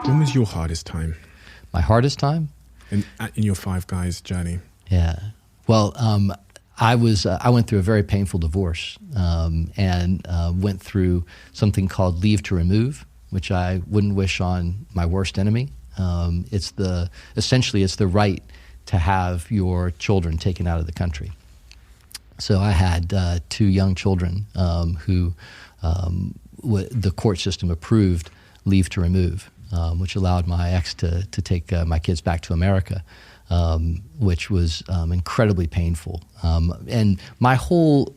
When was your hardest time My hardest time? in your Five Guys journey? Yeah. Well, I went through a very painful divorce and went through something called leave to remove, which I wouldn't wish on my worst enemy. Essentially it's the right to have your children taken out of the country. So I had 2 young children who the court system approved leave to remove, which allowed my ex to take my kids back to America, which was incredibly painful. And my whole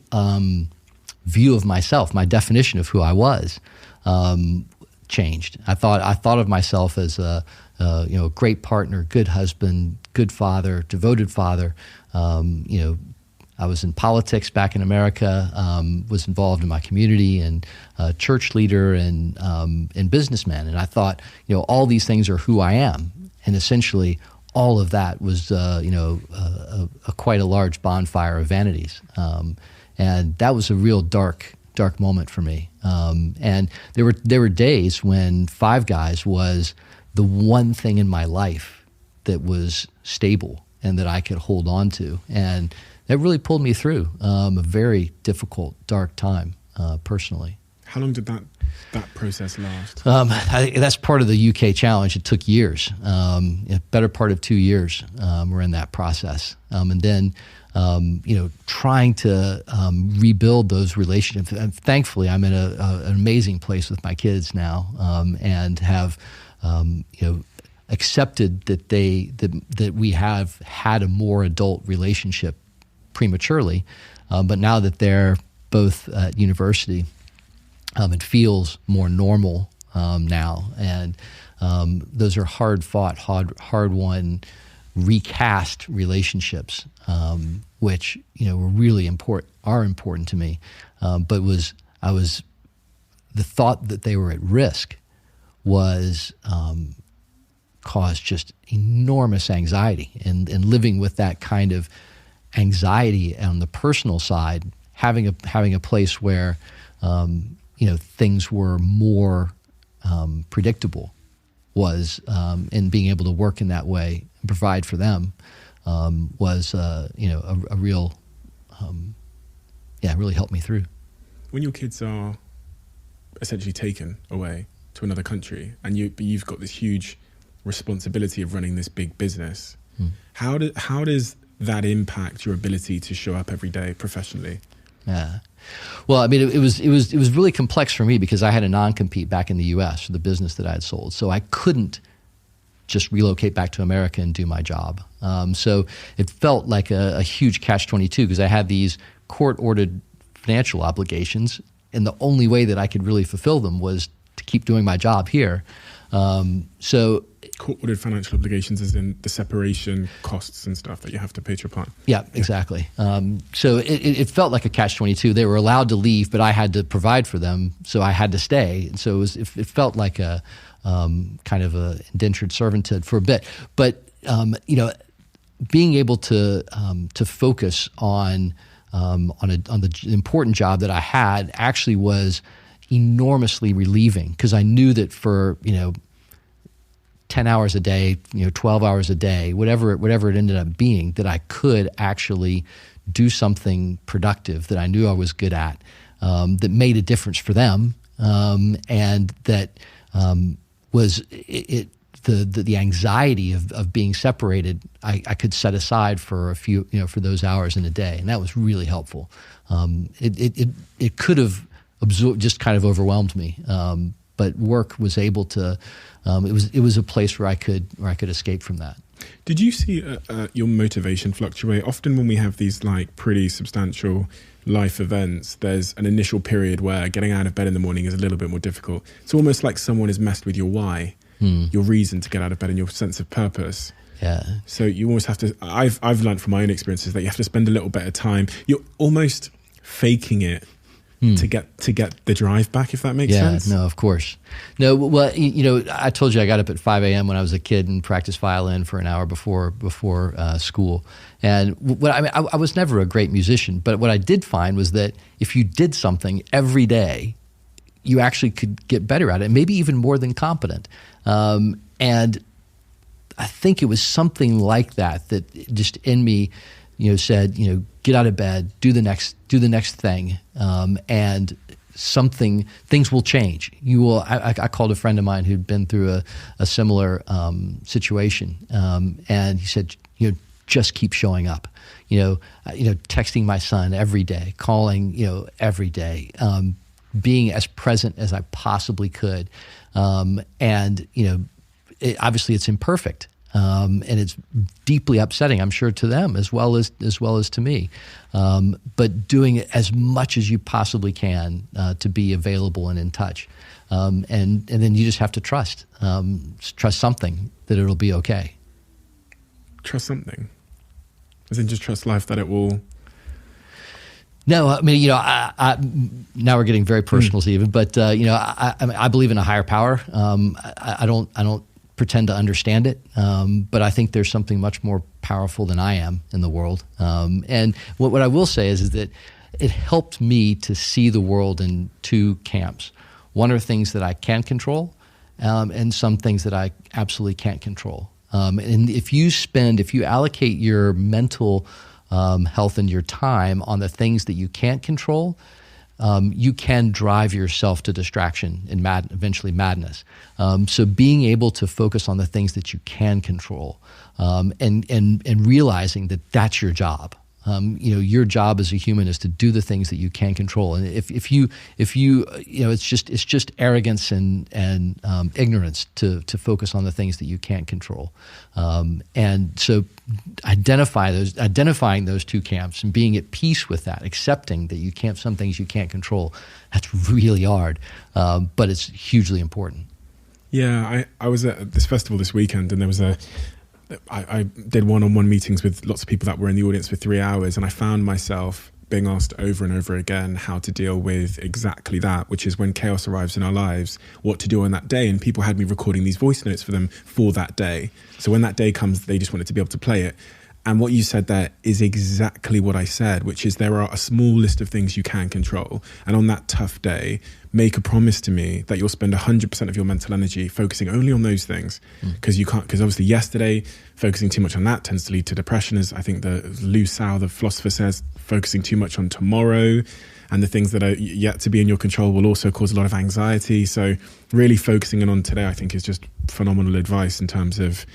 view of myself, my definition of who I was, changed. I thought of myself as a great partner, good husband, good father, devoted father. I was in politics back in America, was involved in my community, and church leader and businessman. And I thought, all these things are who I am. And essentially, all of that was, quite a large bonfire of vanities. And that was a real dark moment for me. And there were days when Five Guys was the one thing in my life that was stable and that I could hold on to. And that really pulled me through a very difficult, dark time personally. How long did that process last? That's part of the UK challenge. It took years, a better part of 2 years we're in that process. And then, trying to rebuild those relationships. And thankfully, I'm in an amazing place with my kids now and have, accepted that we have had a more adult relationship prematurely, but now that they're both at university, it feels more normal now, and those are hard-fought, hard-won, recast relationships, which were really important to me. But the thought that they were at risk was caused just enormous anxiety, and living with that kind of anxiety on the personal side, having a place where things were more predictable was, and being able to work in that way and provide for them was a real really helped me through. When your kids are essentially taken away to another country, and you've got this huge responsibility of running this big business, how does that impact your ability to show up every day professionally? Yeah. Well, I mean, it was really complex for me because I had a non-compete back in the U.S. for the business that I had sold. So I couldn't just relocate back to America and do my job. So it felt like a huge catch-22 because I had these court-ordered financial obligations, and the only way that I could really fulfill them was to keep doing my job here. Court-ordered financial obligations as in the separation costs and stuff that you have to pay to your partner. Yeah, exactly. So it felt like a catch-22. They were allowed to leave, but I had to provide for them, so I had to stay. And so it felt like a kind of a indentured servitude for a bit. But being able to focus on the important job that I had actually was enormously relieving, because I knew that for 10 hours a day, 12 hours a day, whatever it ended up being, that I could actually do something productive that I knew I was good at, that made a difference for them, and that was the anxiety of being separated. I could set aside for a few, for those hours in a day, and that was really helpful. It could have just kind of overwhelmed me, but work was able to. It was a place where I could escape from that. Did you see your motivation fluctuate? Often when we have these pretty substantial life events, there's an initial period where getting out of bed in the morning is a little bit more difficult. It's almost like someone has messed with your why, your reason to get out of bed and your sense of purpose. Yeah. So you almost have to. I've learned from my own experiences that you have to spend a little bit of time. You're almost faking it. To get the drive back, if that makes sense. Yeah, no, of course. No, well, I told you I got up at 5 a.m. when I was a kid and practiced violin for an hour before school. And I was never a great musician, but what I did find was that if you did something every day, you actually could get better at it, maybe even more than competent. And I think it was something like that just in me, said, get out of bed, do the next thing, and things will change. You will. I called a friend of mine who'd been through a similar situation, and he said, just keep showing up. Texting my son every day, calling, every day, being as present as I possibly could, and obviously it's imperfect. And it's deeply upsetting, I'm sure, to them as well as to me. But doing it as much as you possibly can to be available and in touch, and then you just have to trust something that it'll be okay. Trust something, as in just trust life that it will. No, I mean, now we're getting very personal, Stephen. But I believe in a higher power. I don't pretend to understand it, but I think there's something much more powerful than I am in the world. And what I will say is that it helped me to see the world in two camps. One are things that I can control, and some things that I absolutely can't control. And if you allocate your mental health and your time on the things that you can't control, you can drive yourself to distraction and eventually madness. So being able to focus on the things that you can control, and realizing that that's your job. Your job as a human is to do the things that you can control. And if you it's just arrogance and ignorance to focus on the things that you can't control. And so identifying those two camps and being at peace with that, accepting that some things you can't control, that's really hard, but it's hugely important. Yeah, I was at this festival this weekend, and there was I did one-on-one meetings with lots of people that were in the audience for 3 hours, and I found myself being asked over and over again how to deal with exactly that, which is when chaos arrives in our lives, what to do on that day. And people had me recording these voice notes for them for that day. So when that day comes, they just wanted to be able to play it. And what you said there is exactly what I said, which is there are a small list of things you can control. And on that tough day, make a promise to me that you'll spend 100% of your mental energy focusing only on those things. Because obviously yesterday, focusing too much on that tends to lead to depression, as I think Lou Sau, the philosopher, says. Focusing too much on tomorrow and the things that are yet to be in your control will also cause a lot of anxiety. So really focusing in on today, I think, is just phenomenal advice in terms of,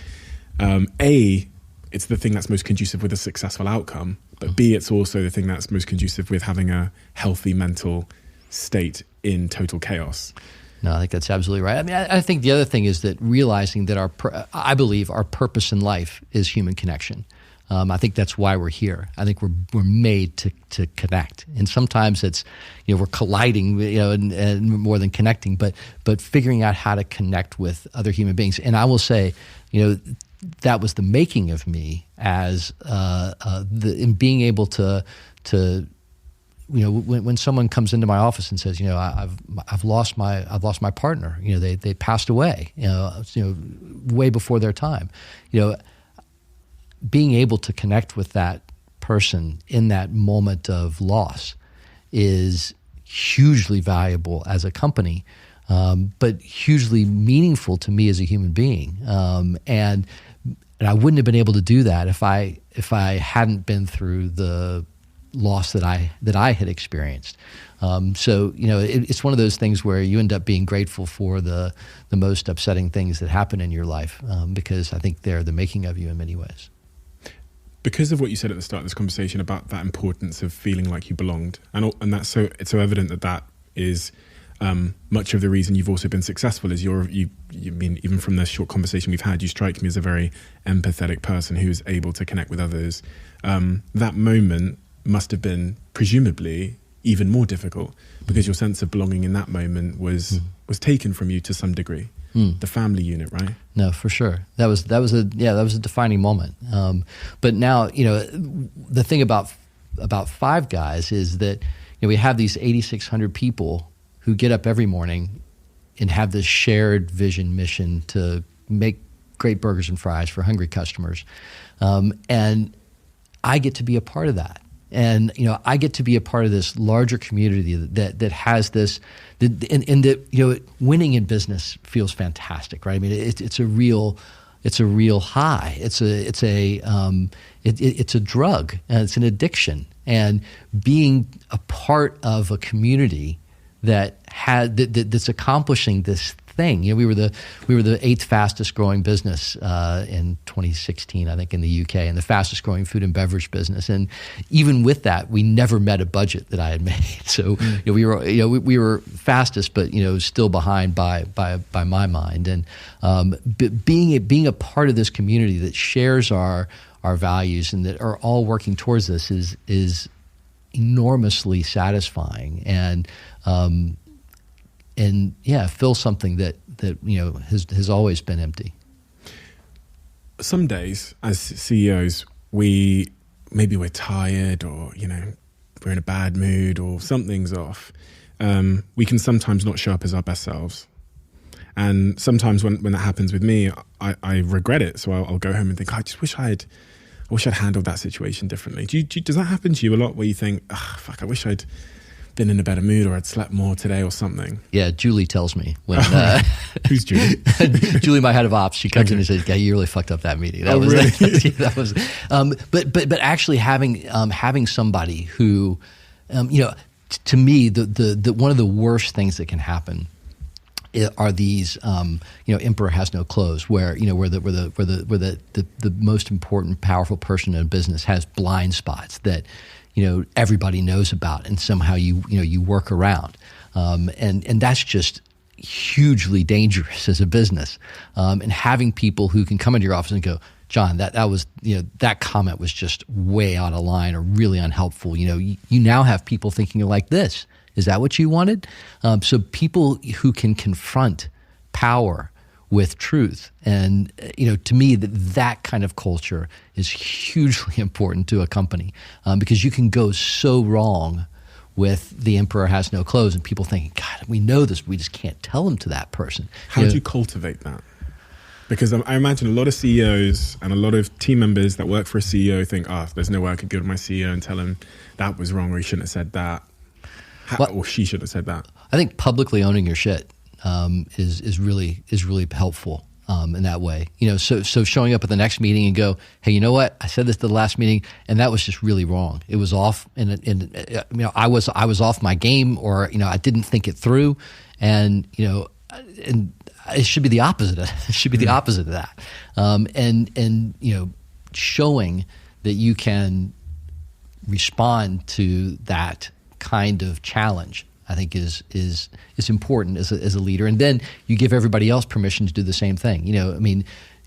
it's the thing that's most conducive with a successful outcome, but B, it's also the thing that's most conducive with having a healthy mental state in total chaos. No, I think that's absolutely right. I mean, I think the other thing is that realizing that I believe our purpose in life is human connection. I think that's why we're here. I think we're made to connect, and sometimes it's we're colliding, and more than connecting, but figuring out how to connect with other human beings. And I will say, that was the making of me as in being able to when someone comes into my office and says, I've lost my partner, they passed away, way before their time, being able to connect with that person in that moment of loss is hugely valuable as a company, but hugely meaningful to me as a human being. And I wouldn't have been able to do that if I hadn't been through the loss that I had experienced. So it's one of those things where you end up being grateful for the most upsetting things that happen in your life, because I think they're the making of you in many ways. Because of what you said at the start of this conversation about that importance of feeling like you belonged, and that's it's so evident that is much of the reason you've also been successful. Is you mean, even from the short conversation we've had, you strike me as a very empathetic person who is able to connect with others. That moment must have been presumably even more difficult because your sense of belonging in that moment was taken from you to some degree. The family unit, right? No, for sure. That was a defining moment. But now, the thing about Five Guys is that we have these 8,600 people who get up every morning and have this shared vision mission to make great burgers and fries for hungry customers, and I get to be a part of that. And I get to be a part of this larger community that has this, and that winning in business feels fantastic, right? I mean, it's a real high. It's a drug, and it's an addiction. And being a part of a community that's accomplishing this thing. We were the 8th fastest growing business in 2016, I think, in the UK, and the fastest growing food and beverage business. And even with that, we never met a budget that I had made. So we were fastest, but still behind by my mind. And being a part of this community that shares our values and that are all working towards this is enormously satisfying and fill something that has always been empty. Some days as CEOs, we're tired, or we're in a bad mood, or something's off. We can sometimes not show up as our best selves, and sometimes when that happens with me, I regret it. So I'll go home and think, I wish I'd handled that situation differently. Does that happen to you a lot, where you think, fuck, I wish I'd been in a better mood, or I'd slept more today, or something? Yeah, Julie tells me when. Who's Julie? Julie, my head of ops. She comes in and says, "Yeah, you really fucked up that meeting." That was really? that was. But actually having somebody who, to me, the one of the worst things that can happen are these, emperor has no clothes, where the most important, powerful person in a business has blind spots that everybody knows about, and somehow you work around, and that's just hugely dangerous as a business. And having people who can come into your office and go, John, that was that comment was just way out of line or really unhelpful. You now have people thinking like this. Is that what you wanted? So people who can confront power with truth. And, to me, that kind of culture is hugely important to a company, because you can go so wrong with the emperor has no clothes and people thinking, God, we know this, we just can't tell them to that person. How do you cultivate that? Because I imagine a lot of CEOs and a lot of team members that work for a CEO think, there's no way I could go to my CEO and tell him that was wrong, or he shouldn't have said that. Or she should have said that. I think publicly owning your shit is really helpful in that way. So showing up at the next meeting and go, hey, you know what? I said this at the last meeting, and that was just really wrong. It was off, and I was off my game, or I didn't think it through, and and it should be the opposite. It should be the opposite of that, and showing that you can respond to that kind of challenge, I think is important as a leader. And then you give everybody else permission to do the same thing.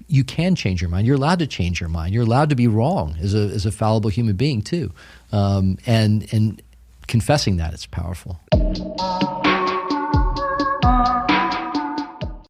You can change your mind. You're allowed to change your mind. You're allowed to be wrong as a fallible human being too. And confessing that is powerful.